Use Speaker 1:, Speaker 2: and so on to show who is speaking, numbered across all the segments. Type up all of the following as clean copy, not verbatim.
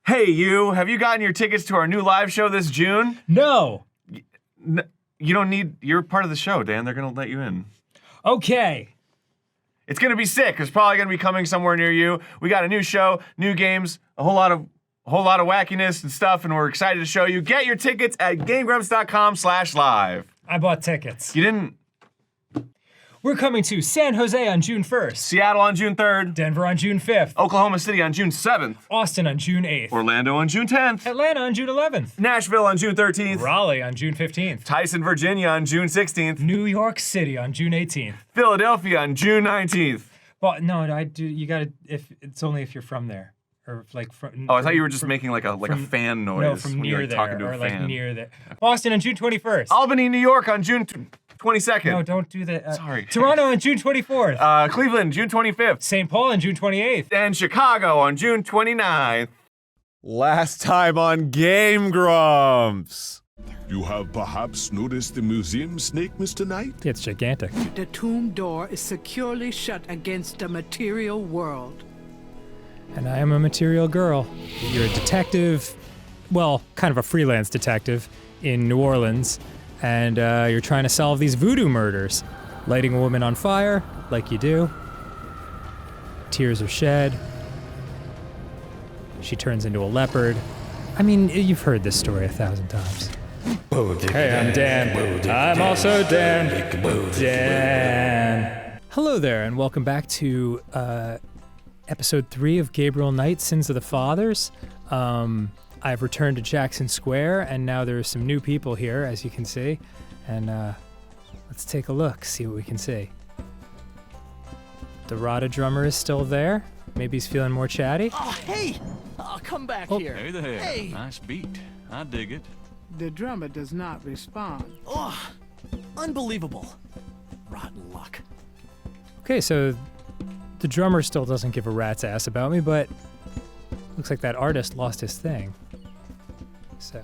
Speaker 1: Hey, you, have you gotten your tickets to our new live show this June?
Speaker 2: No.
Speaker 1: You don't need, you're part of the show, Dan. They're gonna let you in.
Speaker 2: Okay.
Speaker 1: It's gonna be sick. It's probably gonna be coming somewhere near you. We got a new show, new games, a whole lot of wackiness and stuff, and we're excited to show you. Get your tickets at GameGrumps.com/live.
Speaker 2: I bought tickets.
Speaker 1: You didn't?
Speaker 2: We're coming to San Jose on June 1st.
Speaker 1: Seattle on June 3rd.
Speaker 2: Denver on June 5th.
Speaker 1: Oklahoma City on June 7th.
Speaker 2: Austin on June 8th.
Speaker 1: Orlando on June 10th.
Speaker 2: Atlanta on June 11th.
Speaker 1: Nashville on June 13th.
Speaker 2: Raleigh on June 15th.
Speaker 1: Tyson, Virginia on June 16th.
Speaker 2: New York City on June 18th.
Speaker 1: Philadelphia on June 19th.
Speaker 2: Well, no, I do. You gotta. If it's only if you're from there, or like from.
Speaker 1: Oh, I thought you were just making like a fan noise.
Speaker 2: No, from
Speaker 1: when
Speaker 2: near
Speaker 1: you're like
Speaker 2: there,
Speaker 1: talking to
Speaker 2: or
Speaker 1: a
Speaker 2: like
Speaker 1: fan.
Speaker 2: near there. Boston on June 21st.
Speaker 1: Albany, New York on June 22nd.
Speaker 2: No, don't do that.
Speaker 1: Sorry.
Speaker 2: Toronto on June 24th.
Speaker 1: Cleveland, June 25th.
Speaker 2: St. Paul on June 28th.
Speaker 1: And Chicago on June 29th. Last time on GameGrumps.
Speaker 3: You have perhaps noticed the museum snake, Mr. Knight?
Speaker 2: It's gigantic.
Speaker 4: The tomb door is securely shut against the material world.
Speaker 2: And I am a material girl. You're a detective, well, kind of a freelance detective in New Orleans, and you're trying to solve these voodoo murders. Lighting a woman on fire, like you do. Tears are shed. She turns into a leopard. I mean, you've heard this story 1,000 times. Hey, I'm Dan. I'm also Dan. Dan. Hello there, and welcome back to episode 3 of Gabriel Knight, Sins of the Fathers. I've returned to Jackson Square, and now there's some new people here, as you can see. And let's take a look, see what we can see. The Rada drummer is still there. Maybe he's feeling more chatty.
Speaker 5: Oh, hey! Come back here.
Speaker 6: Hey there.
Speaker 5: Hey.
Speaker 6: Nice beat. I dig it.
Speaker 4: The drummer does not respond.
Speaker 5: Oh, unbelievable. Rotten luck.
Speaker 2: Okay, so the drummer still doesn't give a rat's ass about me, but looks like that artist lost his thing. So,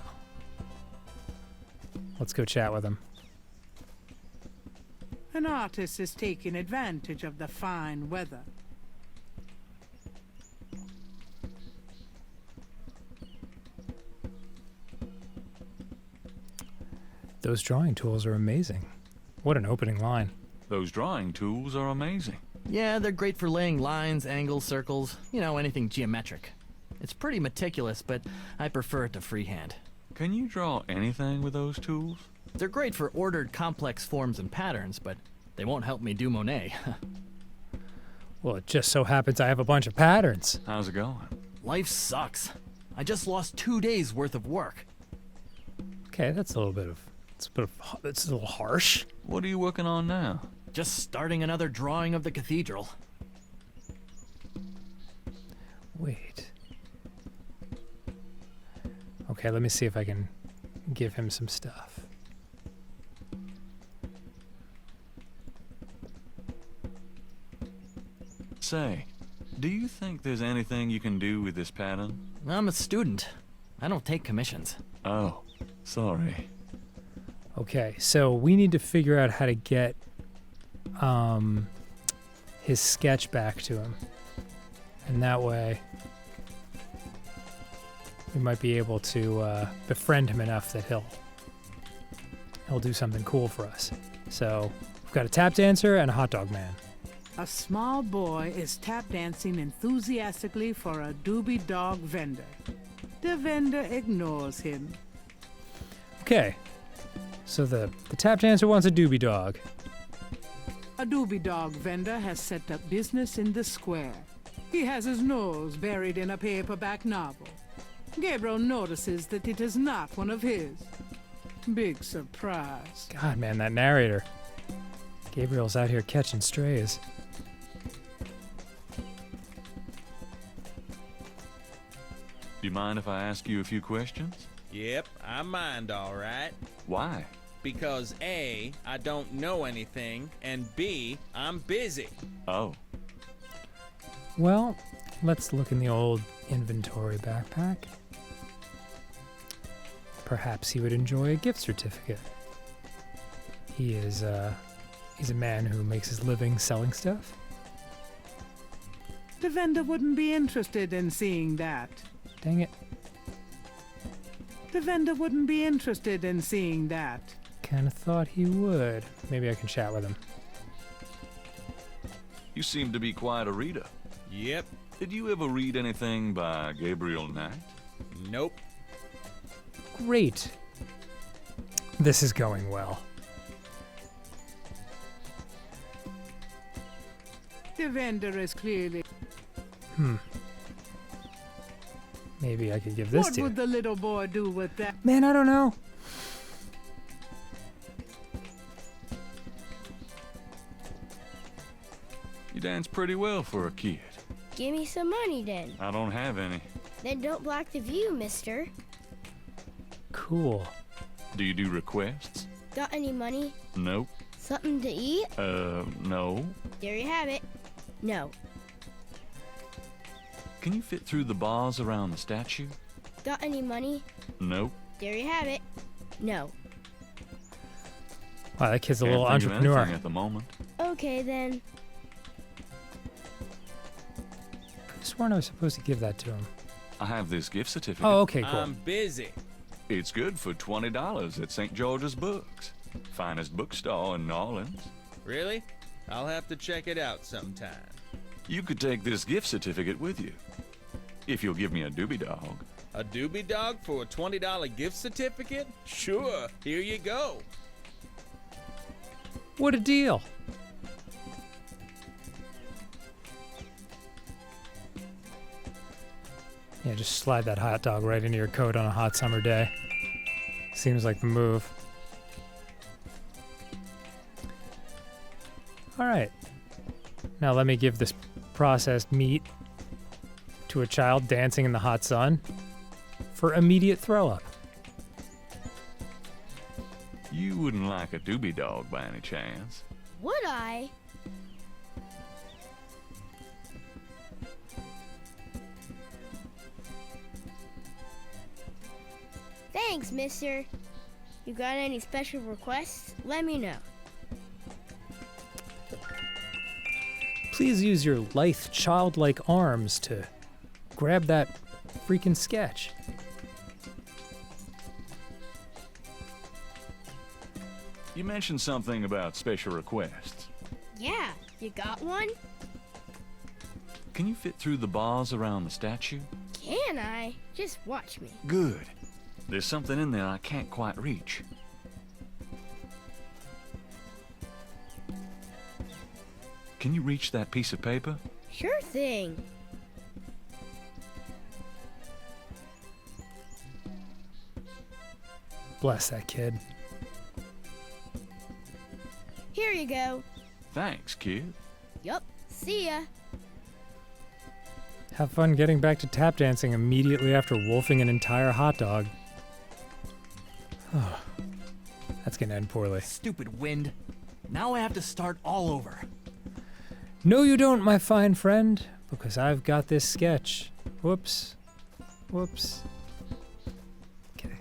Speaker 2: let's go chat with him.
Speaker 4: An artist is taking advantage of the fine weather.
Speaker 2: Those drawing tools are amazing. What an opening line.
Speaker 6: Those drawing tools are amazing.
Speaker 5: Yeah, they're great for laying lines, angles, circles, you know, anything geometric. It's pretty meticulous, but I prefer it to freehand.
Speaker 6: Can you draw anything with those tools?
Speaker 5: They're great for ordered, complex forms and patterns, but they won't help me do Monet.
Speaker 2: Well, it just so happens I have a bunch of patterns.
Speaker 6: How's it going?
Speaker 5: Life sucks. I just lost 2 days worth of work.
Speaker 2: Okay, that's a little harsh.
Speaker 6: What are you working on now?
Speaker 5: Just starting another drawing of the cathedral.
Speaker 2: Wait. Okay, let me see if I can give him some stuff.
Speaker 6: Say, do you think there's anything you can do with this pattern?
Speaker 5: I'm a student. I don't take commissions.
Speaker 6: Oh, sorry.
Speaker 2: Okay, so we need to figure out how to get his sketch back to him. And that way we might be able to befriend him enough that he'll do something cool for us. So we've got a tap dancer and a hot dog man.
Speaker 4: A small boy is tap dancing enthusiastically for a doobie dog vendor. The vendor ignores him.
Speaker 2: Okay, so the tap dancer wants a doobie dog.
Speaker 4: A doobie dog vendor has set up business in the square. He has his nose buried in a paperback novel. Gabriel notices that it is not one of his. Big surprise.
Speaker 2: God, man, that narrator. Gabriel's out here catching strays.
Speaker 6: Do you mind if I ask you a few questions?
Speaker 7: Yep, I mind, all right.
Speaker 6: Why?
Speaker 7: Because A, I don't know anything, and B, I'm busy.
Speaker 6: Oh.
Speaker 2: Well, let's look in the old inventory backpack. Perhaps he would enjoy a gift certificate. He's a man who makes his living selling stuff.
Speaker 4: The vendor wouldn't be interested in seeing that.
Speaker 2: Dang it.
Speaker 4: The vendor wouldn't be interested in seeing that.
Speaker 2: Kind of thought he would. Maybe I can chat with him.
Speaker 6: You seem to be quite a reader.
Speaker 7: Yep.
Speaker 6: Did you ever read anything by Gabriel Knight?
Speaker 7: Nope.
Speaker 2: Great. This is going well.
Speaker 4: The vendor is clearly...
Speaker 2: Maybe I could give this
Speaker 4: What
Speaker 2: to you.
Speaker 4: would the little boy do with that?
Speaker 2: Man, I don't know.
Speaker 6: You dance pretty well for a kid.
Speaker 8: Give me some money then.
Speaker 6: I don't have any.
Speaker 8: Then don't block the view, mister.
Speaker 2: Cool.
Speaker 6: Do you do requests?
Speaker 8: Got any money?
Speaker 6: Nope.
Speaker 8: Something to eat?
Speaker 6: No.
Speaker 8: There you have it. No.
Speaker 6: Can you fit through the bars around the statue?
Speaker 8: Got any money?
Speaker 6: Nope.
Speaker 8: There you have it. No.
Speaker 2: Wow, that kid's a
Speaker 6: Can't
Speaker 2: little
Speaker 6: think of
Speaker 2: entrepreneur.
Speaker 6: anything at the moment.
Speaker 8: Okay then.
Speaker 2: I sworn I was supposed to give that to him.
Speaker 6: I have this gift certificate.
Speaker 2: Oh, okay, cool.
Speaker 7: I'm busy.
Speaker 6: It's good for $20 at St. George's Books. Finest bookstore in New Orleans.
Speaker 7: Really? I'll have to check it out sometime.
Speaker 6: You could take this gift certificate with you. If you'll give me a doobie dog.
Speaker 7: A doobie dog for a $20 gift certificate? Sure, here you go.
Speaker 2: What a deal. Yeah, just slide that hot dog right into your coat on a hot summer day. Seems like the move. All right. Now let me give this processed meat to a child dancing in the hot sun for immediate throw up.
Speaker 6: You wouldn't like a doobie dog by any chance.
Speaker 8: Would I? Thanks, mister. You got any special requests? Let me know.
Speaker 2: Please use your lithe, childlike arms to grab that freaking sketch.
Speaker 6: You mentioned something about special requests.
Speaker 8: Yeah, you got one?
Speaker 6: Can you fit through the bars around the statue?
Speaker 8: Can I? Just watch me.
Speaker 6: Good. There's something in there I can't quite reach. Can you reach that piece of paper?
Speaker 8: Sure thing.
Speaker 2: Bless that kid.
Speaker 8: Here you go.
Speaker 6: Thanks, kid.
Speaker 8: Yup. See ya.
Speaker 2: Have fun getting back to tap dancing immediately after wolfing an entire hot dog. Oh, that's gonna end poorly.
Speaker 5: Stupid wind. Now I have to start all over.
Speaker 2: No, you don't, my fine friend, because I've got this sketch. Whoops. Whoops. Okay.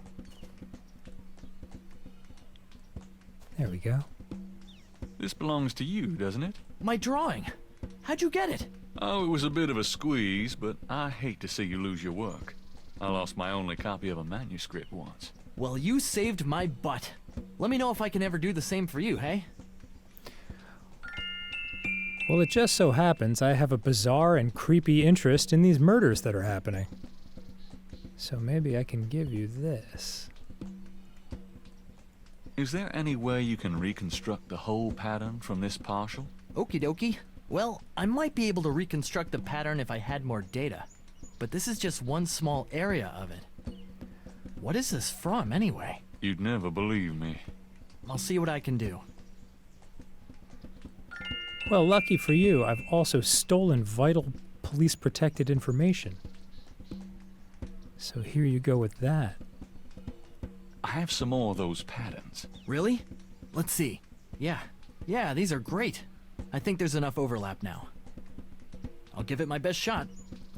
Speaker 2: There we go.
Speaker 6: This belongs to you, doesn't it?
Speaker 5: My drawing. How'd you get it?
Speaker 6: Oh, it was a bit of a squeeze, but I hate to see you lose your work. I lost my only copy of a manuscript once.
Speaker 5: Well, you saved my butt. Let me know if I can ever do the same for you, hey?
Speaker 2: Well, it just so happens I have a bizarre and creepy interest in these murders that are happening. So maybe I can give you this.
Speaker 6: Is there any way you can reconstruct the whole pattern from this partial?
Speaker 5: Okie dokie. Well, I might be able to reconstruct the pattern if I had more data. But this is just one small area of it. What is this from, anyway?
Speaker 6: You'd never believe me.
Speaker 5: I'll see what I can do.
Speaker 2: Well, lucky for you, I've also stolen vital police-protected information. So here you go with that.
Speaker 6: I have some more of those patterns.
Speaker 5: Really? Let's see. Yeah, these are great. I think there's enough overlap now. I'll give it my best shot.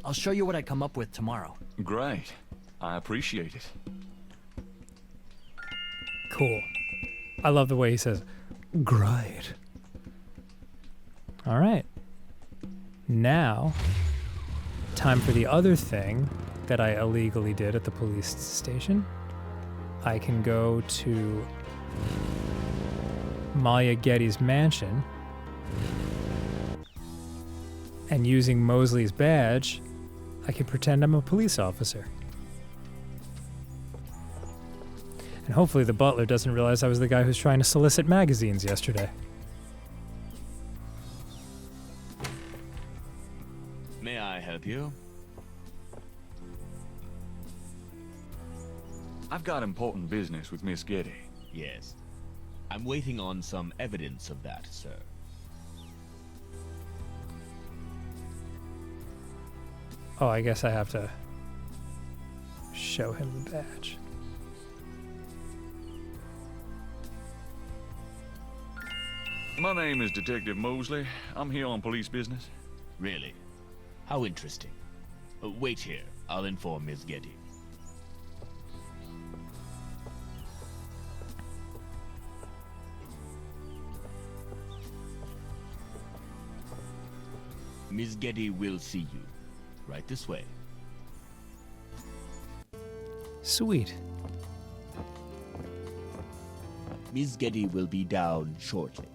Speaker 5: I'll show you what I come up with tomorrow.
Speaker 6: Great. I appreciate it.
Speaker 2: Cool. I love the way he says, great. All right. Now, time for the other thing that I illegally did at the police station. I can go to Malia Gedde's mansion, and using Mosley's badge, I can pretend I'm a police officer. And hopefully the butler doesn't realize I was the guy who's trying to solicit magazines yesterday.
Speaker 9: May I help you?
Speaker 6: I've got important business with Miss Gedde.
Speaker 9: Yes. I'm waiting on some evidence of that, sir.
Speaker 2: Oh, I guess I have to show him the badge.
Speaker 6: My name is Detective Mosley. I'm here on police business.
Speaker 9: Really? How interesting. Wait here. I'll inform Miss Gedde. Miss Gedde will see you. Right this way.
Speaker 2: Sweet.
Speaker 9: Miss Gedde will be down shortly.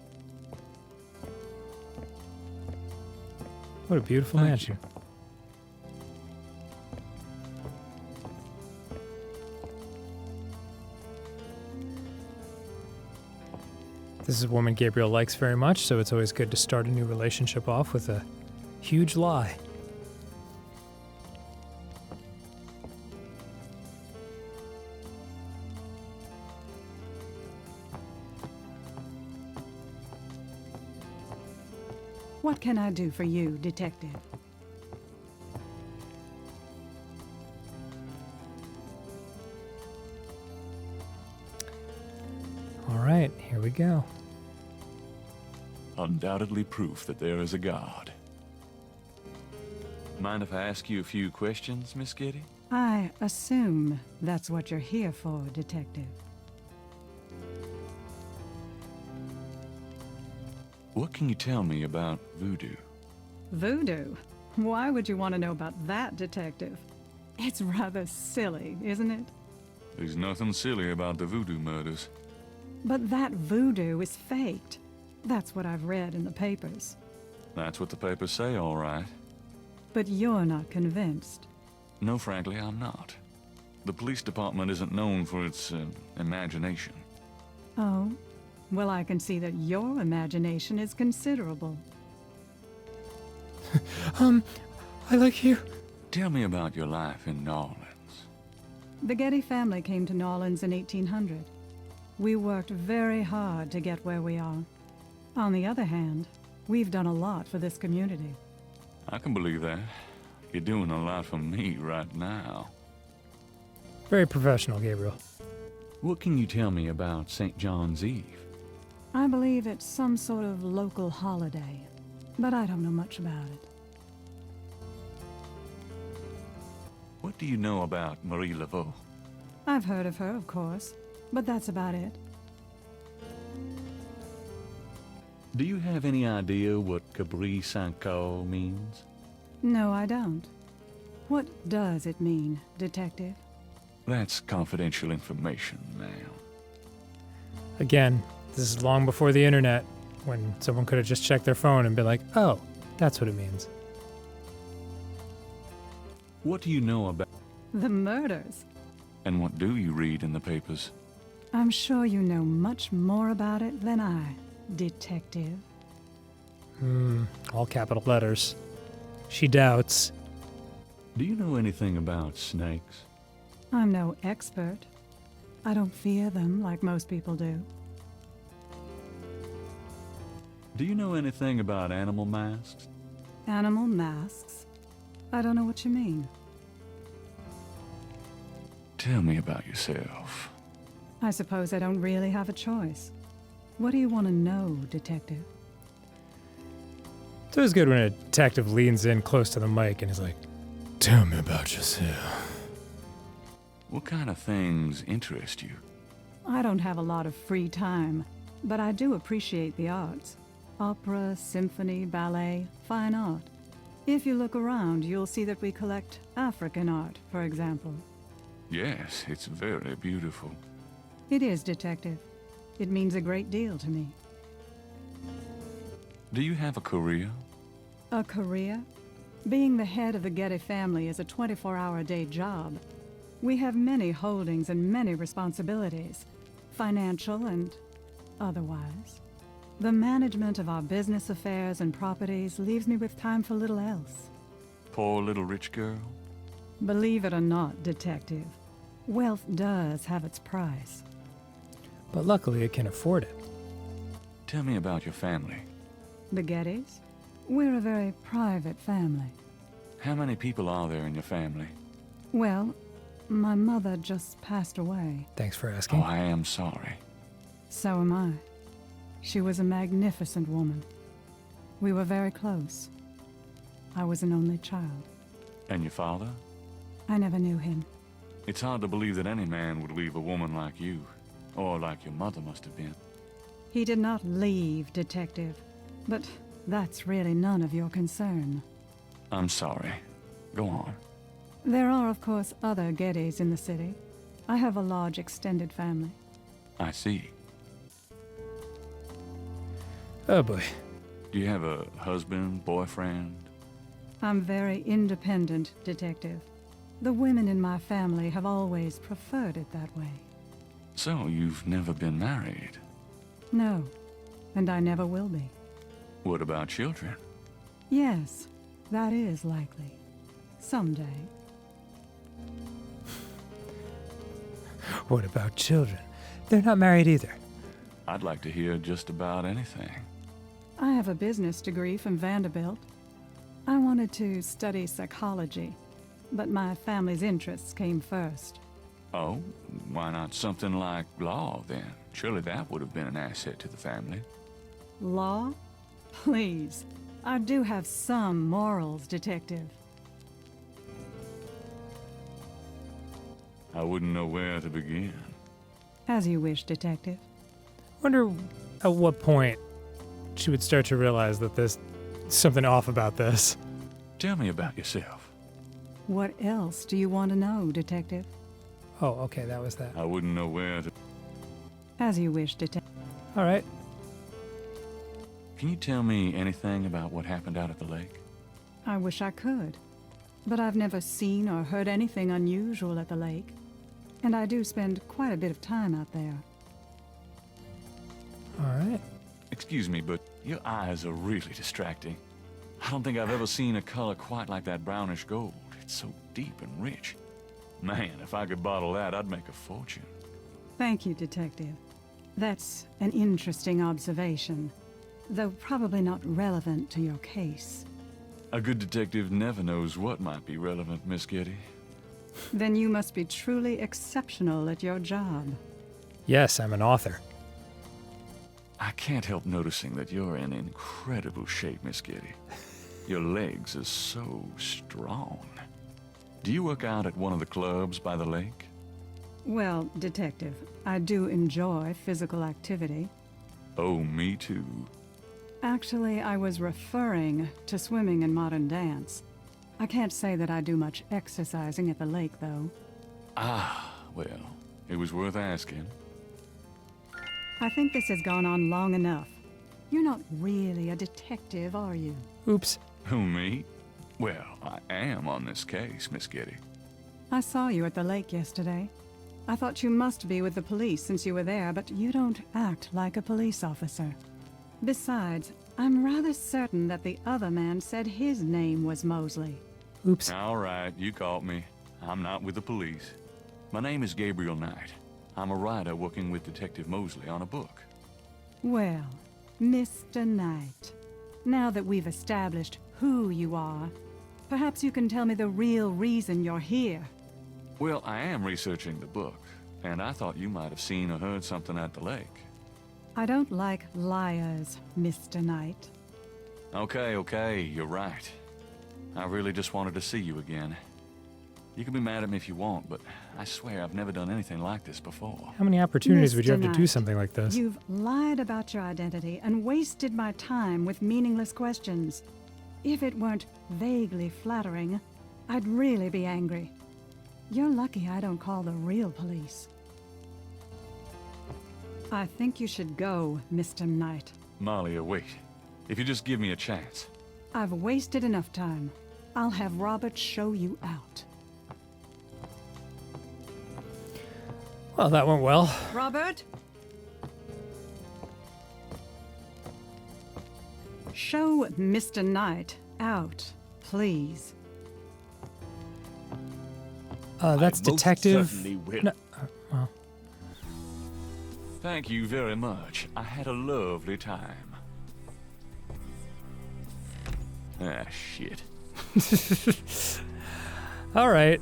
Speaker 2: What a beautiful mansion. This is a woman Gabriel likes very much, so it's always good to start a new relationship off with a huge lie.
Speaker 10: What can I do for you, Detective?
Speaker 2: All right, here we go.
Speaker 6: Undoubtedly proof that there is a God. Mind if I ask you a few questions, Miss Gedde?
Speaker 10: I assume that's what you're here for, Detective.
Speaker 6: What can you tell me about voodoo?
Speaker 10: Voodoo? Why would you want to know about that, Detective? It's rather silly, isn't it?
Speaker 6: There's nothing silly about the voodoo murders.
Speaker 10: But that voodoo is faked. That's what I've read in the papers.
Speaker 6: That's what the papers say, all right.
Speaker 10: But you're not convinced.
Speaker 6: No, frankly, I'm not. The police department isn't known for its imagination.
Speaker 10: Oh? Well, I can see that your imagination is considerable.
Speaker 2: I like you.
Speaker 6: Tell me about your life in New Orleans.
Speaker 10: The Gedde family came to New Orleans in 1800. We worked very hard to get where we are. On the other hand, we've done a lot for this community.
Speaker 6: I can believe that. You're doing a lot for me right now.
Speaker 2: Very professional, Gabriel.
Speaker 6: What can you tell me about St. John's Eve?
Speaker 10: I believe it's some sort of local holiday, but I don't know much about it.
Speaker 6: What do you know about Marie Laveau?
Speaker 10: I've heard of her, of course, but that's about it.
Speaker 6: Do you have any idea what Cabri Saint-Caux means?
Speaker 10: No, I don't. What does it mean, Detective?
Speaker 6: That's confidential information, ma'am.
Speaker 2: Again, this is long before the internet, when someone could have just checked their phone and been like, oh, that's what it means.
Speaker 6: What do you know about...
Speaker 10: The murders.
Speaker 6: And what do you read in the papers?
Speaker 10: I'm sure you know much more about it than I, Detective.
Speaker 2: All capital letters. She doubts.
Speaker 6: Do you know anything about snakes?
Speaker 10: I'm no expert. I don't fear them like most people do.
Speaker 6: Do you know anything about animal masks?
Speaker 10: Animal masks? I don't know what you mean.
Speaker 6: Tell me about yourself.
Speaker 10: I suppose I don't really have a choice. What do you want to know, Detective?
Speaker 2: It's always good when a detective leans in close to the mic and is like, tell me about yourself.
Speaker 6: What kind of things interest you?
Speaker 10: I don't have a lot of free time, but I do appreciate the arts. Opera, symphony, ballet, fine art. If you look around, you'll see that we collect African art, for example.
Speaker 6: Yes, it's very beautiful.
Speaker 10: It is, Detective. It means a great deal to me.
Speaker 6: Do you have a career?
Speaker 10: A career? Being the head of the Gedde family is a 24-hour-a-day job. We have many holdings and many responsibilities, financial and otherwise. The management of our business affairs and properties leaves me with time for little else.
Speaker 6: Poor little rich girl?
Speaker 10: Believe it or not, Detective, wealth does have its price.
Speaker 2: But luckily, it can afford it.
Speaker 6: Tell me about your family.
Speaker 10: The Geddes? We're a very private family.
Speaker 6: How many people are there in your family?
Speaker 10: Well, my mother just passed away.
Speaker 2: Thanks for asking.
Speaker 6: Oh, I am sorry.
Speaker 10: So am I. She was a magnificent woman. We were very close. I was an only child.
Speaker 6: And your father?
Speaker 10: I never knew him.
Speaker 6: It's hard to believe that any man would leave a woman like you, or like your mother must have been.
Speaker 10: He did not leave, Detective, but that's really none of your concern.
Speaker 6: I'm sorry. Go on.
Speaker 10: There are, of course, other Geddes in the city. I have a large extended family.
Speaker 6: I see.
Speaker 2: Oh boy.
Speaker 6: Do you have a husband, boyfriend?
Speaker 10: I'm very independent, Detective. The women in my family have always preferred it that way.
Speaker 6: So you've never been married?
Speaker 10: No, and I never will be.
Speaker 6: What about children?
Speaker 10: Yes, that is likely. Someday.
Speaker 2: What about children? They're not married either.
Speaker 6: I'd like to hear just about anything.
Speaker 10: I have a business degree from Vanderbilt. I wanted to study psychology, but my family's interests came first.
Speaker 6: Oh, why not something like law, then? Surely that would have been an asset to the family.
Speaker 10: Law? Please. I do have some morals, Detective.
Speaker 6: I wouldn't know where to begin.
Speaker 10: As you wish, Detective.
Speaker 2: Wonder at what point she would start to realize that there's something off about this.
Speaker 6: Tell me about yourself.
Speaker 10: What else do you want to know, Detective?
Speaker 2: Oh, okay, that was that.
Speaker 6: I wouldn't know where to...
Speaker 10: As you wish, Detective.
Speaker 2: All right.
Speaker 6: Can you tell me anything about what happened out at the lake?
Speaker 10: I wish I could. But I've never seen or heard anything unusual at the lake. And I do spend quite a bit of time out there.
Speaker 2: All right.
Speaker 6: Excuse me, but your eyes are really distracting. I don't think I've ever seen a color quite like that brownish gold. It's so deep and rich. Man, if I could bottle that, I'd make a fortune.
Speaker 10: Thank you, Detective. That's an interesting observation, though probably not relevant to your case.
Speaker 6: A good detective never knows what might be relevant, Miss Gedde.
Speaker 10: Then you must be truly exceptional at your job.
Speaker 2: Yes, I'm an author.
Speaker 6: I can't help noticing that you're in incredible shape, Miss Gedde. Your legs are so strong. Do you work out at one of the clubs by the lake?
Speaker 10: Well, Detective, I do enjoy physical activity.
Speaker 6: Oh, me too.
Speaker 10: Actually, I was referring to swimming and modern dance. I can't say that I do much exercising at the lake, though.
Speaker 6: Ah, well, it was worth asking.
Speaker 10: I think this has gone on long enough. You're not really a detective, are you?
Speaker 2: Oops.
Speaker 6: Who, me? Well, I am on this case, Miss Gedde.
Speaker 10: I saw you at the lake yesterday. I thought you must be with the police since you were there, but you don't act like a police officer. Besides, I'm rather certain that the other man said his name was Mosley.
Speaker 2: Oops.
Speaker 6: All right, you caught me. I'm not with the police. My name is Gabriel Knight. I'm a writer working with Detective Mosley on a book.
Speaker 10: Well, Mr. Knight, now that we've established who you are, perhaps you can tell me the real reason you're here.
Speaker 6: Well, I am researching the book, and I thought you might have seen or heard something at the lake.
Speaker 10: I don't like liars, Mr. Knight.
Speaker 6: Okay, you're right. I really just wanted to see you again. You can be mad at me if you want, but I swear I've never done anything like this before.
Speaker 2: How many opportunities would you have to
Speaker 10: Mr.
Speaker 2: do
Speaker 10: Knight,
Speaker 2: something like this?
Speaker 10: You've lied about your identity and wasted my time with meaningless questions. If it weren't vaguely flattering, I'd really be angry. You're lucky I don't call the real police. I think you should go, Mr. Knight.
Speaker 6: Malia, wait. If you just give me a chance.
Speaker 10: I've wasted enough time. I'll have Robert show you out.
Speaker 2: Well, that went well.
Speaker 10: Robert? Show Mr. Knight out, please.
Speaker 2: That's
Speaker 9: I most
Speaker 2: Detective.
Speaker 9: certainly will.
Speaker 2: No, well,
Speaker 6: Thank you very much. I had a lovely time. Ah, shit.
Speaker 2: all right.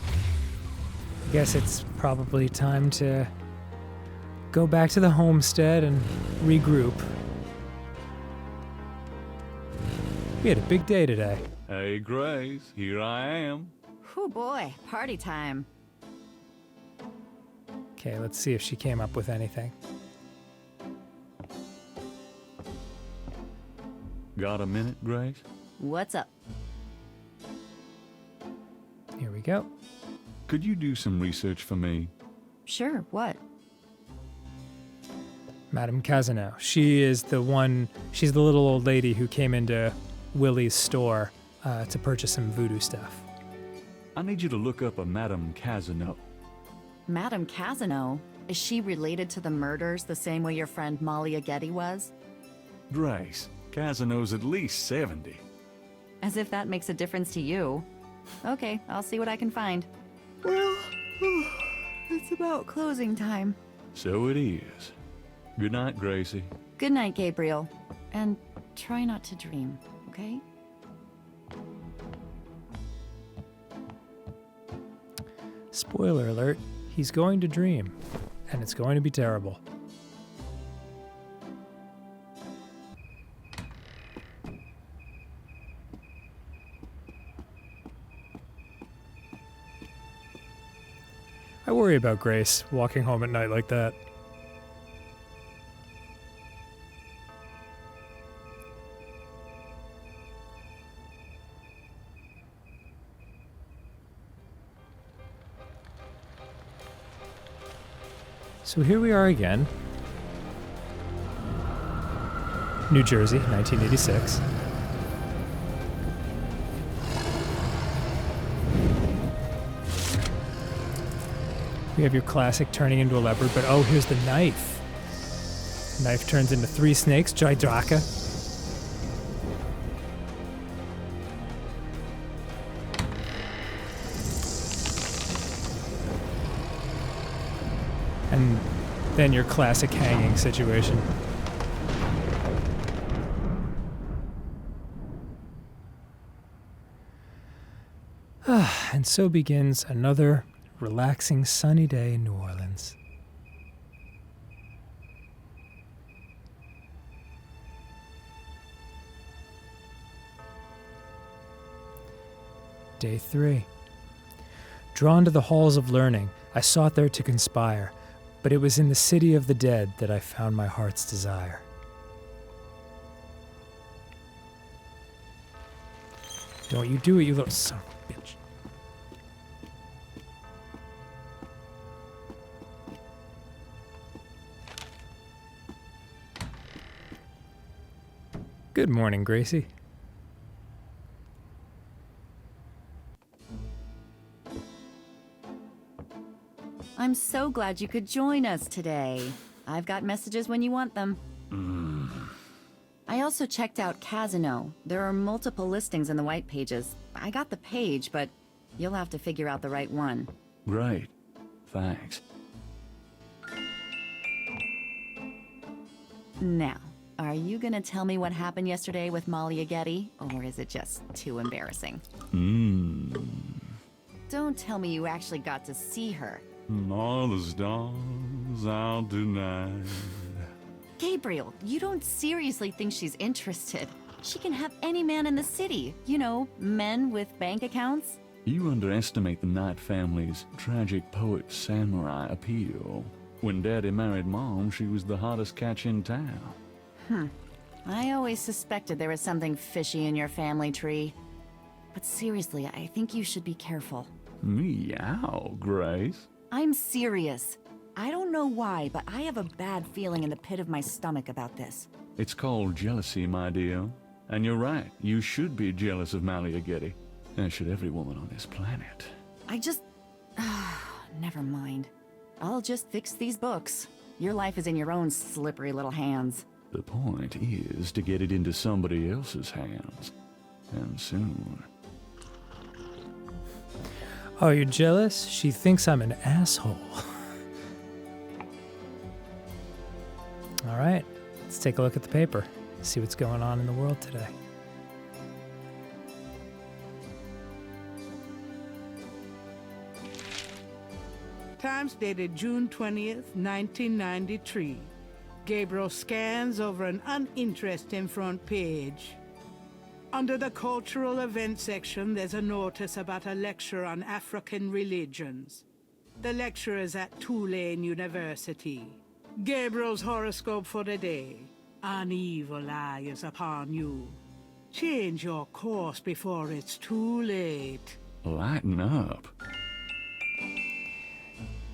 Speaker 2: I guess it's probably time to go back to the homestead and regroup. We had a big day today.
Speaker 6: Hey, Grace, here I am.
Speaker 11: Oh boy, party time.
Speaker 2: Okay, let's see if she came up with anything.
Speaker 6: Got a minute, Grace?
Speaker 11: What's up?
Speaker 2: Here we go.
Speaker 6: Could you do some research for me?
Speaker 11: Sure, what?
Speaker 2: Madame Cazaunoux. She's the little old lady who came into Willie's store to purchase some voodoo stuff.
Speaker 6: I need you to look up a Madame Cazaunoux.
Speaker 11: Madame Cazaunoux? Is she related to the murders the same way your friend Malia Gedde was?
Speaker 6: Grace, Cazaunoux's at least 70.
Speaker 11: As if that makes a difference to you. Okay, I'll see what I can find. Well, it's about closing time.
Speaker 6: So it is. Good night, Gracie.
Speaker 11: Good night, Gabriel. And try not to dream, okay?
Speaker 2: Spoiler alert, he's going to dream, and it's going to be terrible. I worry about Grace walking home at night like that. So here we are again. New Jersey, 1986. We have your classic turning into a leopard, but oh, here's the knife. Knife turns into 3 snakes, Jidraka. And then your classic hanging situation. And so begins another relaxing sunny day in New Orleans. Day 3. Drawn to the halls of learning, I sought there to conspire, but it was in the city of the dead that I found my heart's desire. Don't you do it, you little son of a bitch. Good morning, Gracie.
Speaker 11: I'm so glad you could join us today. I've got messages when you want them. I also checked out Cazaunoux. There are multiple listings in the white pages. I got the page, but you'll have to figure out the right one.
Speaker 6: Great. Thanks.
Speaker 11: Now, are you gonna tell me what happened yesterday with Malia Gedde, or is it just too embarrassing? Don't tell me you actually got to see her.
Speaker 6: All the stars out tonight.
Speaker 11: Gabriel, you don't seriously think she's interested. She can have any man in the city. You know, men with bank accounts.
Speaker 6: You underestimate the Knight family's tragic poet samurai appeal. When Daddy married Mom, she was the hottest catch in town.
Speaker 11: I always suspected there was something fishy in your family tree. But seriously, I think you should be careful.
Speaker 6: Meow, Grace.
Speaker 11: I'm serious. I don't know why, but I have a bad feeling in the pit of my stomach about this.
Speaker 6: It's called jealousy, my dear. And you're right, you should be jealous of Malia Gedde. As should every woman on this planet.
Speaker 11: I just... never mind. I'll just fix these books. Your life is in your own slippery little hands.
Speaker 6: The point is to get it into somebody else's hands. And soon.
Speaker 2: Oh, you're jealous? She thinks I'm an asshole. All right, let's take a look at the paper. See what's going on in the world today.
Speaker 4: Times dated June 20th, 1993. Gabriel scans over an uninteresting front page. Under the cultural events section, there's a notice about a lecture on African religions. The lecture is at Tulane University. Gabriel's horoscope for the day. An evil eye is upon you. Change your course before it's too late.
Speaker 6: Lighten up.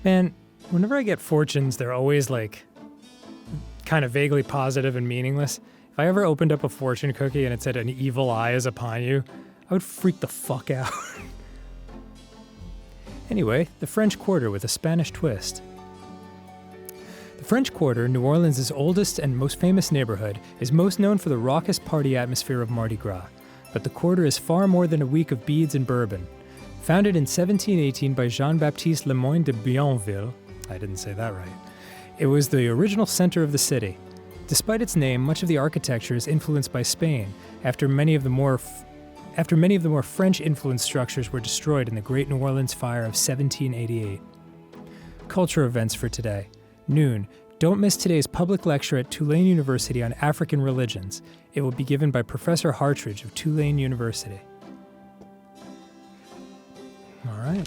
Speaker 2: Man, whenever I get fortunes, they're always like kind of vaguely positive and meaningless. If I ever opened up a fortune cookie and it said an evil eye is upon you, I would freak the fuck out. Anyway, the French Quarter with a Spanish twist. The French Quarter, New Orleans' oldest and most famous neighborhood, is most known for the raucous party atmosphere of Mardi Gras. But the quarter is far more than a week of beads and bourbon. Founded in 1718 by Jean-Baptiste Lemoyne de Bienville, I didn't say that right, it was the original center of the city. Despite its name, much of the architecture is influenced by Spain, after many of the more French-influenced structures were destroyed in the Great New Orleans Fire of 1788. Culture events for today. Noon. Don't miss today's public lecture at Tulane University on African religions. It will be given by Professor Hartridge of Tulane University. All right.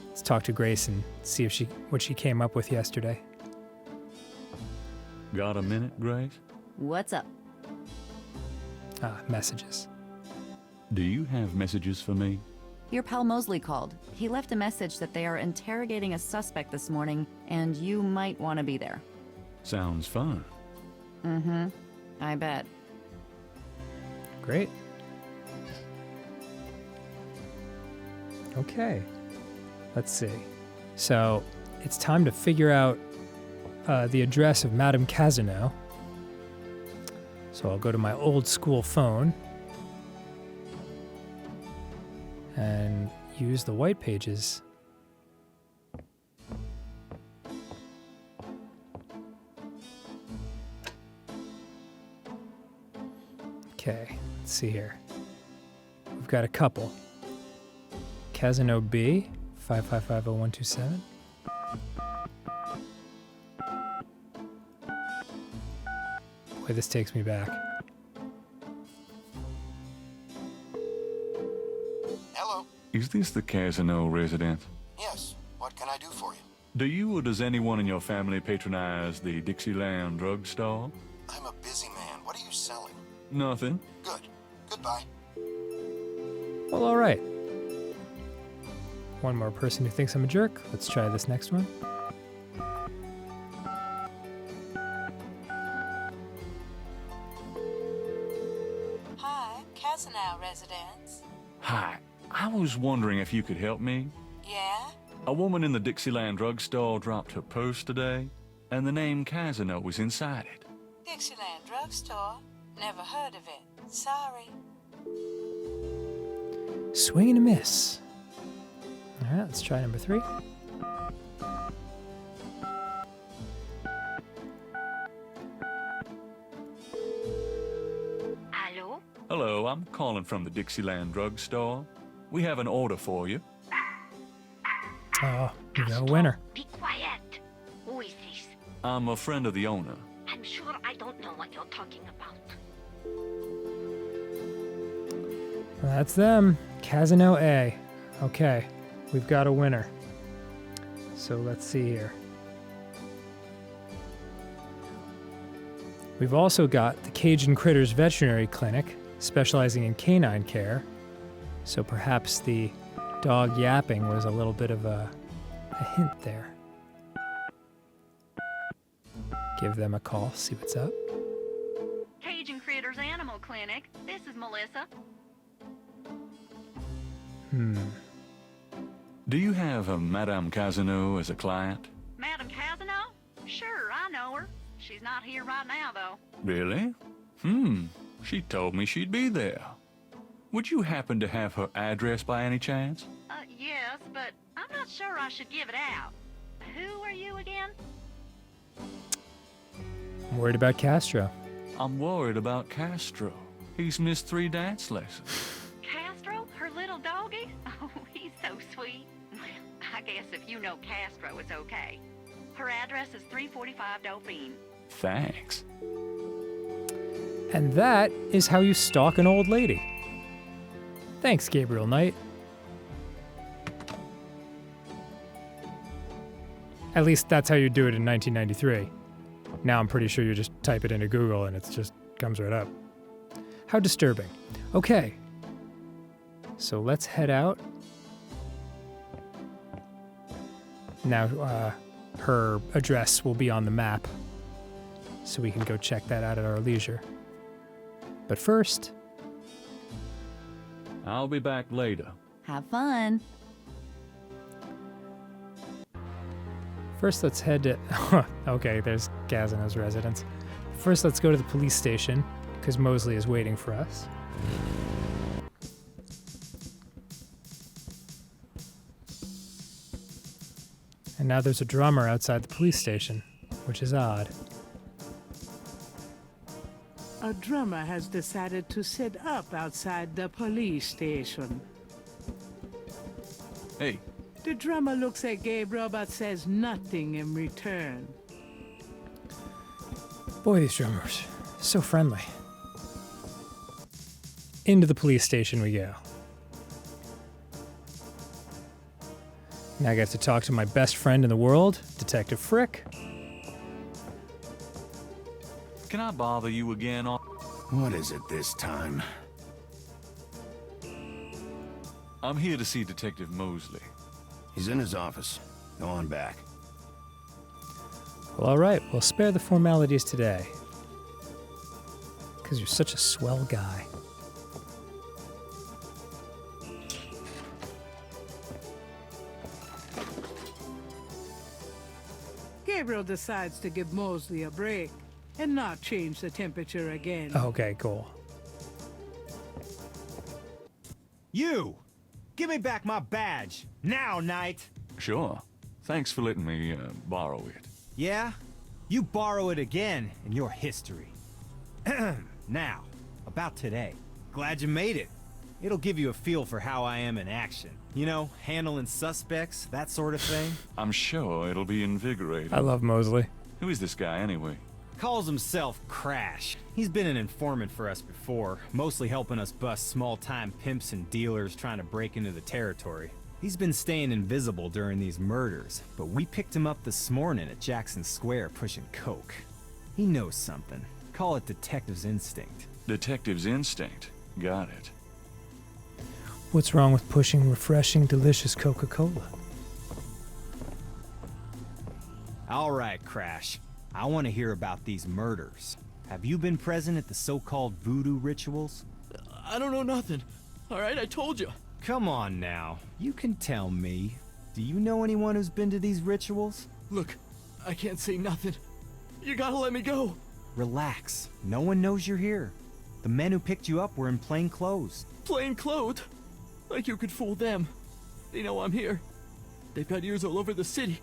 Speaker 2: Let's talk to Grace and see if what she came up with yesterday.
Speaker 6: Got a minute, Grace?
Speaker 11: What's up?
Speaker 2: Messages.
Speaker 6: Do you have messages for me?
Speaker 11: Your pal Mosley called. He left a message that they are interrogating a suspect this morning, and you might want to be there.
Speaker 6: Sounds fun.
Speaker 11: Mm-hmm. I bet.
Speaker 2: Great. Okay. Let's see. So, it's time to figure out the address of Madame Cazaunoux. So I'll go to my old school phone and use the white pages. Okay, let's see here. We've got a couple. Cazaunoux B, 5550127. Boy, this takes me back.
Speaker 12: Hello.
Speaker 6: Is this the Cazaunoux residence?
Speaker 12: Yes. What can I do for you?
Speaker 6: Do you or does anyone in your family patronize the Dixieland drugstore?
Speaker 12: I'm a busy man. What are you selling?
Speaker 6: Nothing.
Speaker 12: Good. Goodbye.
Speaker 2: Well, all right. One more person who thinks I'm a jerk. Let's try this next one.
Speaker 13: Hi, Cazaunoux residence.
Speaker 6: Hi. I was wondering if you could help me.
Speaker 13: Yeah?
Speaker 6: A woman in the Dixieland drugstore dropped her purse today, and the name Cazaunoux was inside it.
Speaker 13: Dixieland drugstore? Never heard of it. Sorry.
Speaker 2: Swing and a miss. All right, let's try number 3.
Speaker 13: Hello?
Speaker 6: Hello, I'm calling from the Dixieland drugstore. We have an order for you.
Speaker 2: Oh, you got a winner.
Speaker 13: Be quiet. Who is this?
Speaker 6: I'm a friend of the owner.
Speaker 13: I'm sure I don't know what you're talking about.
Speaker 2: That's them. Cazaunoux A. Okay, we've got a winner. So let's see here. We've also got the Cajun Critters Veterinary Clinic, specializing in canine care. So perhaps the dog yapping was a little bit of a hint there. Give them a call, see what's up.
Speaker 11: Cajun Critters Animal Clinic. This is Melissa.
Speaker 6: Do you have a Madame Cazaunoux as a client?
Speaker 11: Madame Cazaunoux? Sure, I know her. She's not here right now, though.
Speaker 6: Really? She told me she'd be there. Would you happen to have her address by any chance?
Speaker 11: Yes, but I'm not sure I should give it out. Who are you again?
Speaker 2: I'm worried about Castro.
Speaker 6: I'm worried about Castro. He's missed 3 dance lessons.
Speaker 11: Castro? Her little doggy? Oh, he's so sweet. Well, I guess if you know Castro, it's okay. Her address is 345 Dauphine.
Speaker 6: Thanks.
Speaker 2: And that is how you stalk an old lady. Thanks, Gabriel Knight. At least that's how you do it in 1993. Now I'm pretty sure you just type it into Google and it just comes right up. How disturbing. Okay. So let's head out. Now, her address will be on the map, so we can go check that out at our leisure. But first,
Speaker 6: I'll be back later.
Speaker 11: Have fun.
Speaker 2: first let's head to... okay, there's Cazaunoux's residence. First, let's go to the police station, because Mosley is waiting for us. And now there's a drummer outside the police station, which is odd.
Speaker 4: A drummer has decided to set up outside the police station.
Speaker 6: Hey.
Speaker 4: The drummer looks at Gabriel but says nothing in return.
Speaker 2: Boy, these drummers, so friendly. Into the police station we go. Now I get to talk to my best friend in the world, Detective Frick.
Speaker 6: Can I bother you again on...
Speaker 14: What is it this time?
Speaker 6: I'm here to see Detective Mosley.
Speaker 14: He's in his office. Go on back.
Speaker 2: Well, all right, we'll spare the formalities today. Because you're such a swell guy.
Speaker 4: Gabriel decides to give Mosley a break and not change the temperature again.
Speaker 2: Okay, cool.
Speaker 15: You! Give me back my badge! Now, Knight!
Speaker 6: Sure. Thanks for letting me borrow it.
Speaker 15: Yeah? You borrow it again in your history. Now, about today. Glad you made it. It'll give you a feel for how I am in action. You know, handling suspects, that sort of thing.
Speaker 6: I'm sure it'll be invigorating.
Speaker 2: I love Mosley.
Speaker 6: Who is this guy, anyway?
Speaker 15: Calls himself Crash. He's been an informant for us before, mostly helping us bust small-time pimps and dealers trying to break into the territory. He's been staying invisible during these murders, but we picked him up this morning at Jackson Square pushing coke. He knows something. Call it detective's instinct.
Speaker 6: Detective's instinct. Got it.
Speaker 2: What's wrong with pushing refreshing, delicious Coca-Cola?
Speaker 15: All right, Crash. I want to hear about these murders. Have you been present at the so-called voodoo rituals?
Speaker 5: I don't know nothing. All right, I told you.
Speaker 15: Come on now. You can tell me. Do you know anyone who's been to these rituals?
Speaker 5: Look, I can't say nothing. You gotta let me go.
Speaker 15: Relax. No one knows you're here. The men who picked you up were in plain clothes.
Speaker 5: Plain clothes? Like you could fool them. They know I'm here. They've got ears all over the city.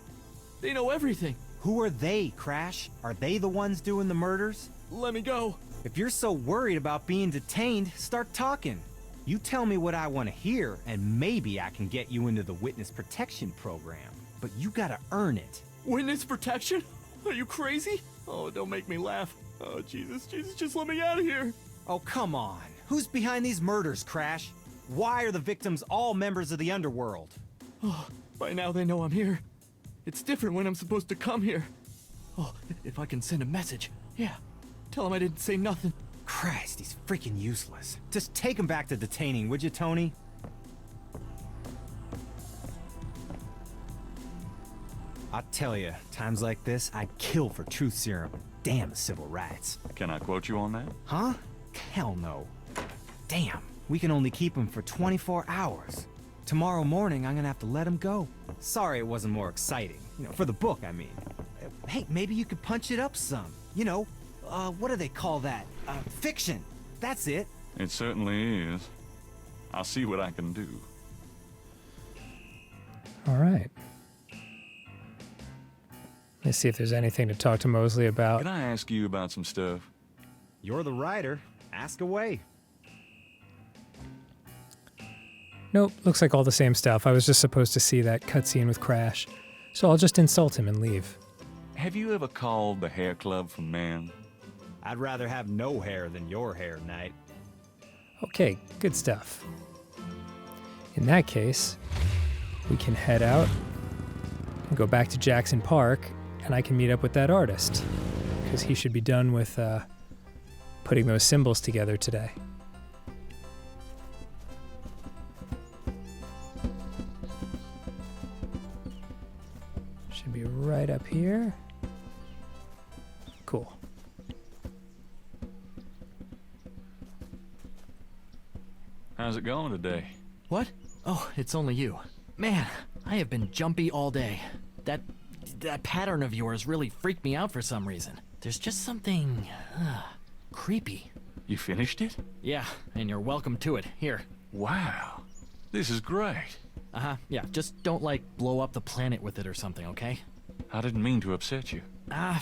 Speaker 5: They know everything.
Speaker 15: Who are they, Crash? Are they the ones doing the murders?
Speaker 5: Let me go.
Speaker 15: If you're so worried about being detained, start talking. You tell me what I want to hear, and maybe I can get you into the witness protection program. But you gotta earn it.
Speaker 5: Witness protection? Are you crazy? Oh, don't make me laugh. Oh, Jesus, just let me out of here.
Speaker 15: Oh, come on. Who's behind these murders, Crash? Why are the victims all members of the underworld?
Speaker 5: Oh, by now they know I'm here. It's different when I'm supposed to come here. Oh, if I can send a message. Yeah, tell him I didn't say nothing.
Speaker 15: Christ, he's freaking useless. Just take him back to detaining, would you, Tony? I tell you, times like this, I'd kill for truth serum. Damn civil rights.
Speaker 6: Can I quote you on that?
Speaker 15: Huh? Hell no. Damn, we can only keep him for 24 hours. Tomorrow morning, I'm gonna have to let him go. Sorry it wasn't more exciting. You know, for the book, I mean. Hey, maybe you could punch it up some. You know, what do they call that? Fiction. That's it.
Speaker 6: It certainly is. I'll see what I can do.
Speaker 2: All right. Let's see if there's anything to talk to Mosley about.
Speaker 6: Can I ask you about some stuff?
Speaker 15: You're the writer. Ask away.
Speaker 2: Nope, looks like all the same stuff. I was just supposed to see that cutscene with Crash. So I'll just insult him and leave.
Speaker 6: Have you ever called the hair club for men?
Speaker 15: I'd rather have no hair than your hair, Knight.
Speaker 2: Okay, good stuff. In that case, we can head out and go back to Jackson Park, and I can meet up with that artist, because he should be done with putting those symbols together today. Should be right up here. Cool.
Speaker 6: How's it going today?
Speaker 5: What? Oh, it's only you. Man, I have been jumpy all day. That pattern of yours really freaked me out for some reason. There's just something creepy.
Speaker 6: You finished it?
Speaker 5: Yeah, and you're welcome to it. Here.
Speaker 6: Wow. This is great.
Speaker 5: Uh-huh, yeah, just don't, like, blow up the planet with it or something, okay?
Speaker 6: I didn't mean to upset you.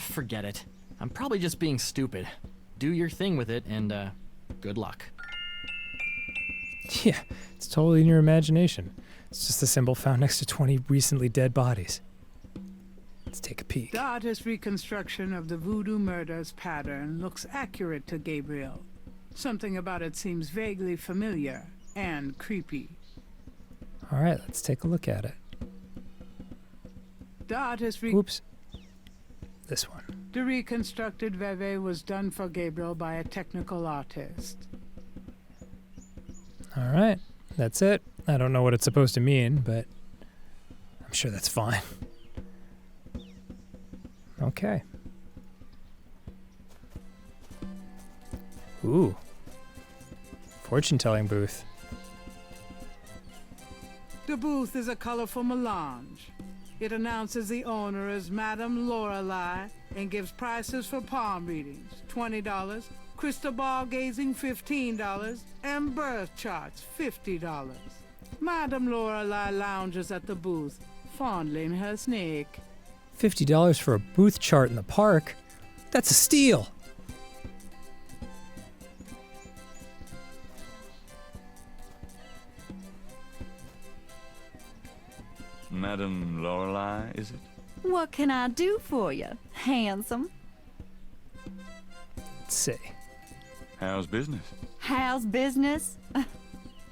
Speaker 5: Forget it. I'm probably just being stupid. Do your thing with it, and, good luck.
Speaker 2: Yeah, it's totally in your imagination. It's just a symbol found next to 20 recently dead bodies. Let's take a peek.
Speaker 4: The artist's reconstruction of the voodoo murders pattern looks accurate to Gabriel. Something about it seems vaguely familiar and creepy.
Speaker 2: All right, let's take a look at it.
Speaker 4: The artist
Speaker 2: Oops. This one.
Speaker 4: The reconstructed Veve was done for Gabriel by a technical artist.
Speaker 2: All right, that's it. I don't know what it's supposed to mean, but I'm sure that's fine. Okay. Ooh. Fortune-telling booth.
Speaker 4: The booth is a colorful melange. It announces the owner as Madame Lorelei and gives prices for palm readings, $20, crystal ball gazing, $15, and birth charts, $50. Madame Lorelei lounges at the booth, fondling her snake.
Speaker 2: $50 for a booth chart in the park? That's a steal!
Speaker 6: Madame Lorelei, is it?
Speaker 11: What can I do for you, handsome?
Speaker 2: Let's see.
Speaker 6: How's business?
Speaker 11: How's business?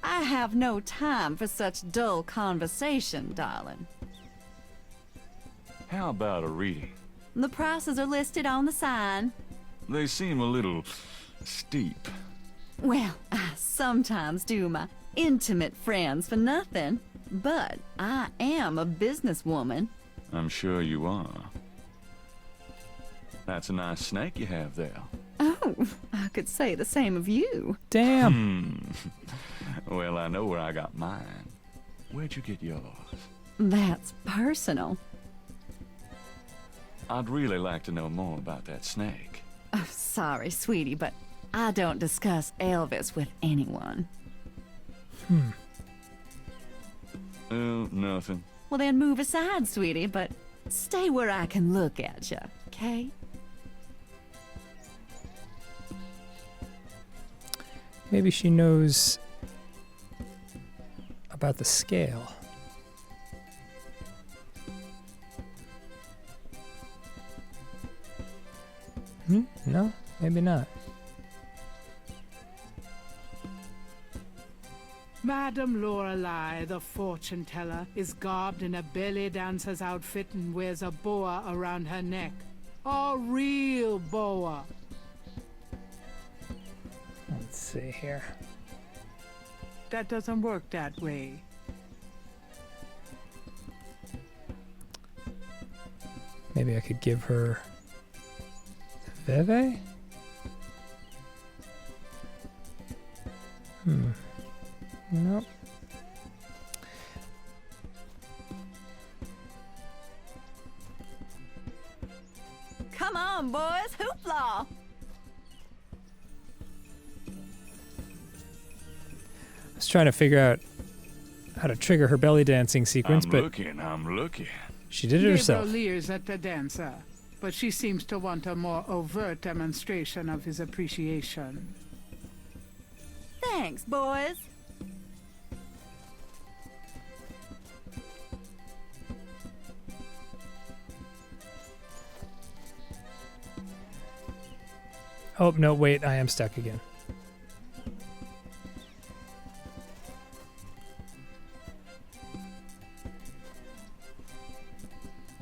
Speaker 11: I have no time for such dull conversation, darling.
Speaker 6: How about a reading?
Speaker 11: The prices are listed on the sign.
Speaker 6: They seem a little steep.
Speaker 11: Well, I sometimes do my intimate friends for nothing, but I am a businesswoman.
Speaker 6: I'm sure you are. That's a nice snake you have there.
Speaker 11: Oh, I could say the same of you.
Speaker 2: Damn.
Speaker 6: Well, I know where I got mine. Where'd you get yours?
Speaker 11: That's personal.
Speaker 6: I'd really like to know more about that snake.
Speaker 11: Oh, sorry, sweetie, but I don't discuss Elvis with anyone.
Speaker 6: Oh, nothing.
Speaker 11: Well, then move aside, sweetie, but stay where I can look at you, okay?
Speaker 2: Maybe she knows about the scale. No, maybe not.
Speaker 4: Madame Lorelei, the fortune teller, is garbed in a belly dancer's outfit and wears a boa around her neck. A real boa.
Speaker 2: Let's see here.
Speaker 4: That doesn't work that way.
Speaker 2: Maybe I could give her Veve? Nope.
Speaker 11: Come on, boys, hoopla!
Speaker 2: I was trying to figure out how to trigger her belly dancing sequence,
Speaker 6: I'm
Speaker 2: but
Speaker 6: looking.
Speaker 2: she did it herself.
Speaker 4: Gabriel leers at the dancer, but she seems to want a more overt demonstration of his appreciation.
Speaker 11: Thanks, boys.
Speaker 2: Oh, no, wait, I am stuck again.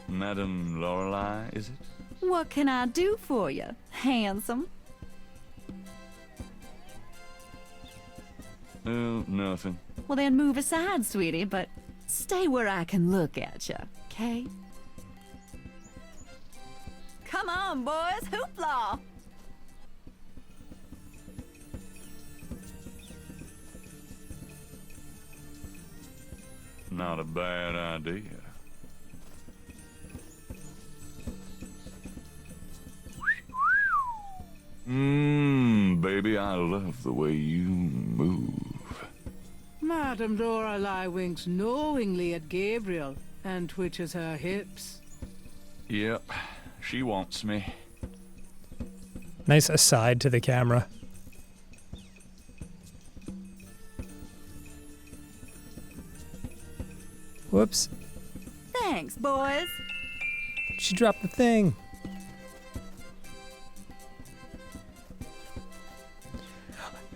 Speaker 6: Madame Lorelei, is it?
Speaker 11: What can I do for you, handsome?
Speaker 6: Oh, nothing.
Speaker 11: Well, then move aside, sweetie, but stay where I can look at you, okay? Come on, boys, hoopla!
Speaker 6: Not a bad idea. Baby, I love the way you move.
Speaker 4: Madame Lorelei winks knowingly at Gabriel and twitches her hips.
Speaker 6: Yep, she wants me.
Speaker 2: Nice aside to the camera. Whoops.
Speaker 11: Thanks, boys.
Speaker 2: She dropped the thing.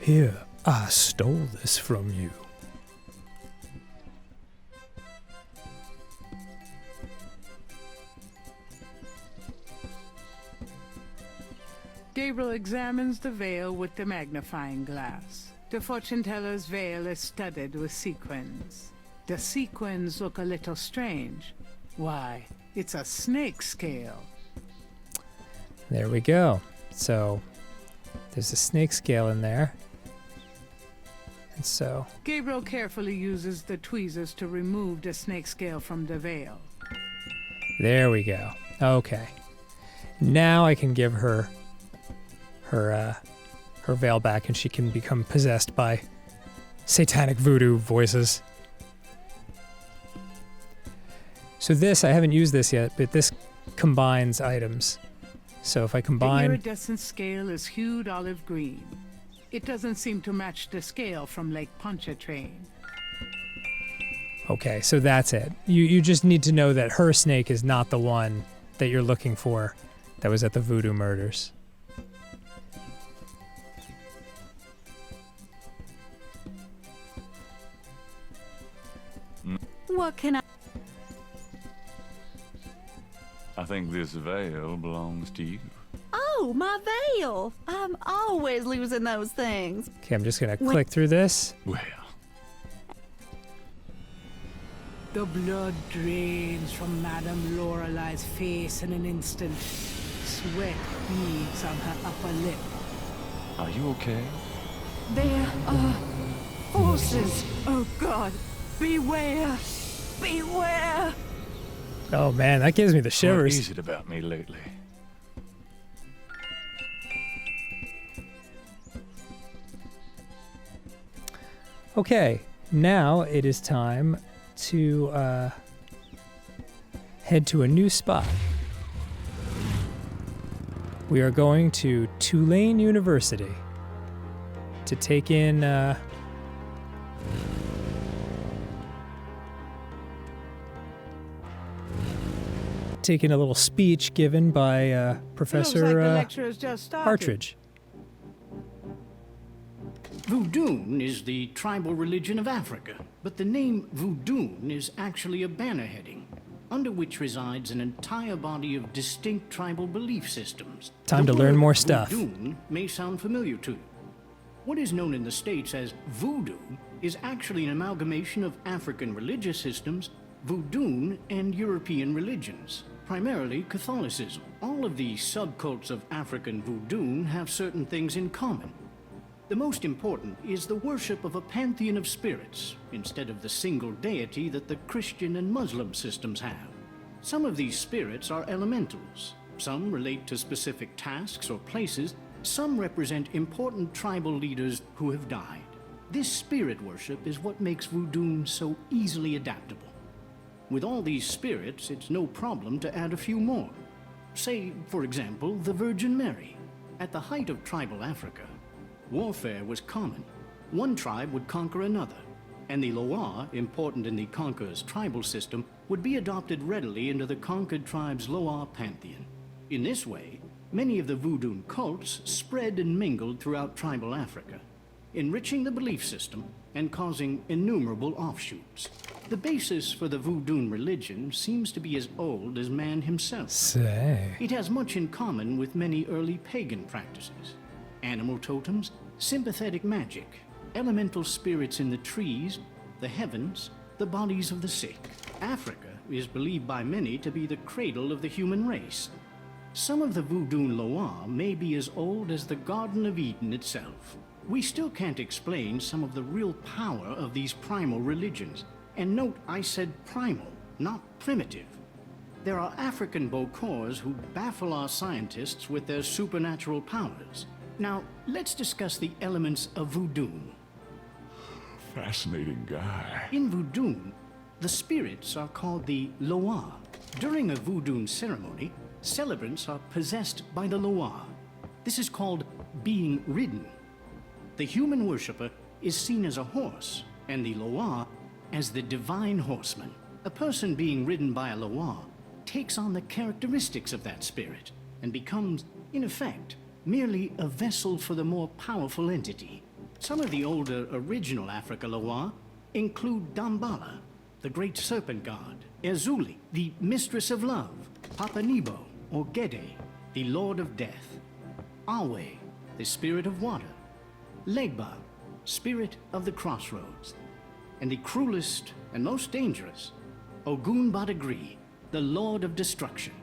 Speaker 2: Here, I stole this from you.
Speaker 4: Gabriel examines the veil with the magnifying glass. The fortune teller's veil is studded with sequins. The sequins look a little strange. Why, it's a snake scale.
Speaker 2: There we go. So, there's a snake scale in there. And so...
Speaker 4: Gabriel carefully uses the tweezers to remove the snake scale from the veil.
Speaker 2: There we go. Okay. Now I can give her her veil back and she can become possessed by satanic voodoo voices. So this, I haven't used this yet, but this combines items. So if I combine...
Speaker 4: The iridescent scale is hued olive green. It doesn't seem to match the scale from Lake Pontchartrain.
Speaker 2: Okay, so that's it. You just need to know that her snake is not the one that you're looking for that was at the voodoo murders.
Speaker 11: What can
Speaker 6: I think this veil belongs to you.
Speaker 11: Oh, my veil! I'm always losing those things.
Speaker 2: Okay, I'm just gonna click through this.
Speaker 6: Well,
Speaker 4: The blood drains from Madame Lorelei's face in an instant. Sweat beads on her upper lip.
Speaker 6: are you okay?
Speaker 10: There are forces. Oh God, beware! Beware!
Speaker 2: Oh man, that gives me the
Speaker 6: What
Speaker 2: shivers.
Speaker 6: is it about me lately?
Speaker 2: Okay, now it is time to head to a new spot. We are going to Tulane University to take in a little speech given by Professor
Speaker 4: Feels like the lecture's just started.
Speaker 2: Partridge.
Speaker 16: Voodoo is the tribal religion of Africa, but the name voodoo is actually a banner heading, under which resides an entire body of distinct tribal belief systems.
Speaker 2: Time to learn more stuff.
Speaker 16: Voodoo may sound familiar to you. What is known in the States as voodoo is actually an amalgamation of African religious systems, voodoo, and European religions. primarily Catholicism. All of the subcults of African voodoo have certain things in common. The most important is the worship of a pantheon of spirits, instead of the single deity that the Christian and Muslim systems have. Some of these spirits are elementals. Some relate to specific tasks or places. Some represent important tribal leaders who have died. This spirit worship is what makes voodoo so easily adaptable. With all these spirits, it's no problem to add a few more. Say, for example, the Virgin Mary. At the height of tribal Africa, warfare was common. One tribe would conquer another, and the Loa, important in the conqueror's tribal system, would be adopted readily into the conquered tribe's Loa pantheon. In this way, many of the voodoo cults spread and mingled throughout tribal Africa, enriching the belief system and causing innumerable offshoots. The basis for the voodoo religion seems to be as old as man himself.
Speaker 2: Say.
Speaker 16: It has much in common with many early pagan practices. Animal totems, sympathetic magic, elemental spirits in the trees, the heavens, the bodies of the sick. Africa is believed by many to be the cradle of the human race. Some of the voodoo Loa may be as old as the Garden of Eden itself. We still can't explain some of the real power of these primal religions. And note, I said primal, not primitive. There are African Bokors who baffle our scientists with their supernatural powers. Now, let's discuss the elements of voodoo.
Speaker 6: Fascinating guy.
Speaker 16: In voodoo, the spirits are called the Loa. During a voodoo ceremony, celebrants are possessed by the Loa. This is called being ridden. The human worshipper is seen as a horse, and the Loa as the divine horseman. A person being ridden by a Loa takes on the characteristics of that spirit and becomes, in effect, merely a vessel for the more powerful entity. Some of the older original Africa Loa include Dambala, the great serpent god, Ezuli, the mistress of love, Papa Nebo, or Gedde, the lord of death, Awe, the spirit of water, Legba, spirit of the crossroads, and the cruelest and most dangerous, Ogun Badagri, the lord of destruction.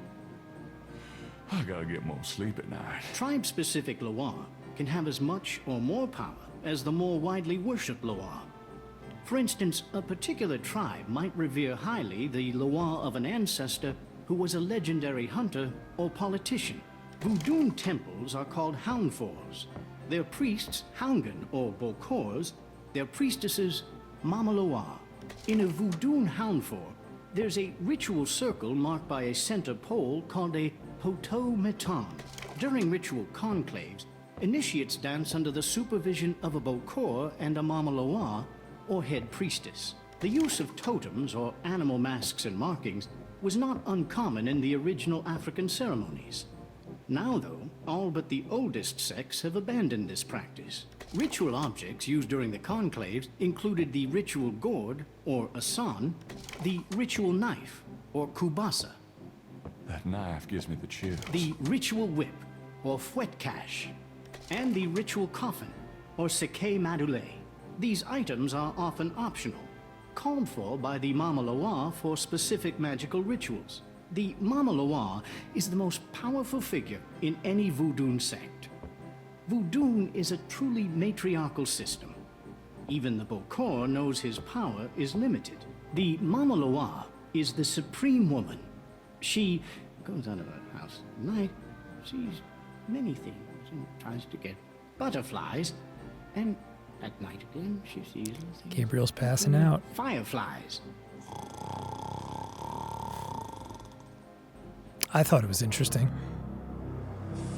Speaker 6: I gotta get more sleep at night.
Speaker 16: Tribe-specific Loa can have as much or more power as the more widely worshipped Loa. For instance, a particular tribe might revere highly the Loa of an ancestor who was a legendary hunter or politician. Voodoo temples are called Houndfors. Their priests, Houngan or Bokors, their priestesses, Mama Loa. In a voodoo Houndfor, there's a ritual circle marked by a center pole called a Poto Meton. During ritual conclaves, initiates dance under the supervision of a Bokor and a Mama Loa, or head priestess. The use of totems, or animal masks and markings, was not uncommon in the original African ceremonies. Now, though, all but the oldest sects have abandoned this practice. Ritual objects used during the conclaves included the ritual gourd, or asan, the ritual knife, or kubasa,
Speaker 6: That knife gives me the chills.
Speaker 16: the ritual whip, or fouetcache, and the ritual coffin, or seke madule. These items are often optional, called for by the Mama Loa for specific magical rituals. The Mama Loa is the most powerful figure in any voodoo sect. Voodoo is a truly matriarchal system. Even the Bokor knows his power is limited. The Mama Loa is the supreme woman. She goes out of her house at night, sees many things, and tries to get butterflies, and at night again she sees little things.
Speaker 2: Gabriel's passing out.
Speaker 16: Fireflies.
Speaker 2: I thought it was interesting.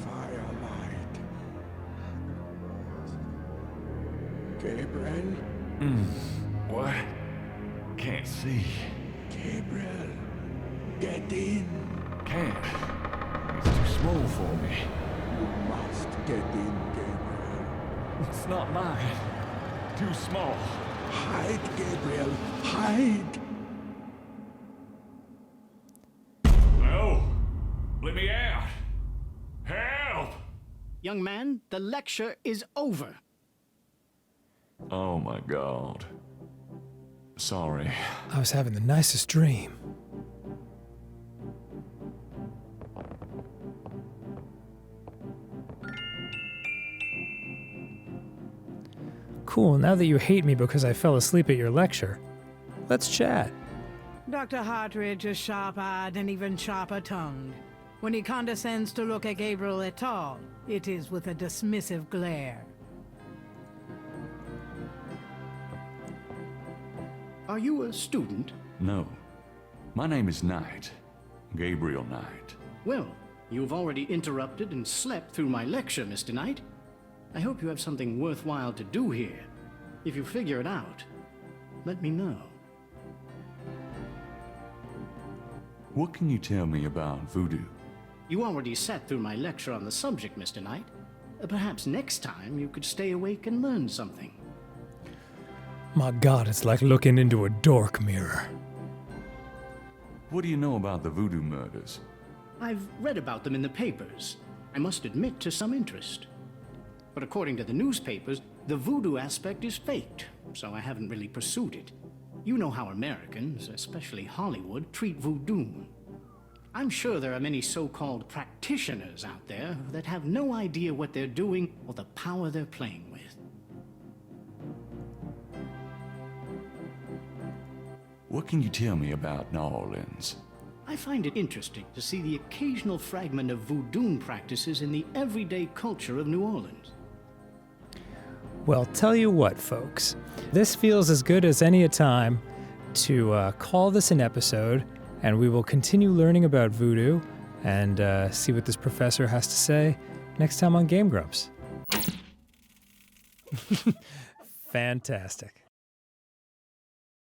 Speaker 17: Firelight. Gabriel?
Speaker 6: What? Can't see.
Speaker 17: Gabriel, get in.
Speaker 6: Can't. It's too small for me.
Speaker 17: You must get in, Gabriel.
Speaker 6: It's not mine. Too small.
Speaker 17: Hide, Gabriel, hide.
Speaker 6: No! Let me out! Help!
Speaker 16: Young man, the lecture is over.
Speaker 6: Oh my god. Sorry.
Speaker 2: I was having the nicest dream. Cool, now that you hate me because I fell asleep at your lecture, let's chat.
Speaker 4: Dr. Hartridge is sharp-eyed and even sharper-tongued. When he condescends to look at Gabriel at all, it is with a dismissive glare.
Speaker 16: Are you a student?
Speaker 6: No. My name is Knight. Gabriel Knight.
Speaker 16: Well, you've already interrupted and slept through my lecture, Mr. Knight. I hope you have something worthwhile to do here. If you figure it out, let me know.
Speaker 6: What can you tell me about voodoo?
Speaker 16: You already sat through my lecture on the subject, Mr. Knight. Perhaps next time you could stay awake and learn something.
Speaker 2: My God, it's like looking into a dork mirror.
Speaker 6: What do you know about the voodoo murders?
Speaker 16: I've read about them in the papers. I must admit to some interest. But according to the newspapers, the voodoo aspect is faked, so I haven't really pursued it. You know how Americans, especially Hollywood, treat voodoo. I'm sure there are many so-called practitioners out there that have no idea what they're doing or the power they're playing with.
Speaker 6: What can you tell me about New Orleans?
Speaker 16: I find it interesting to see the occasional fragment of voodoo practices in the everyday culture of New Orleans.
Speaker 2: Well, tell you what, folks. This feels as good as any time to call this an episode, and we will continue learning about voodoo and see what this professor has to say next time on GameGrumps. Fantastic.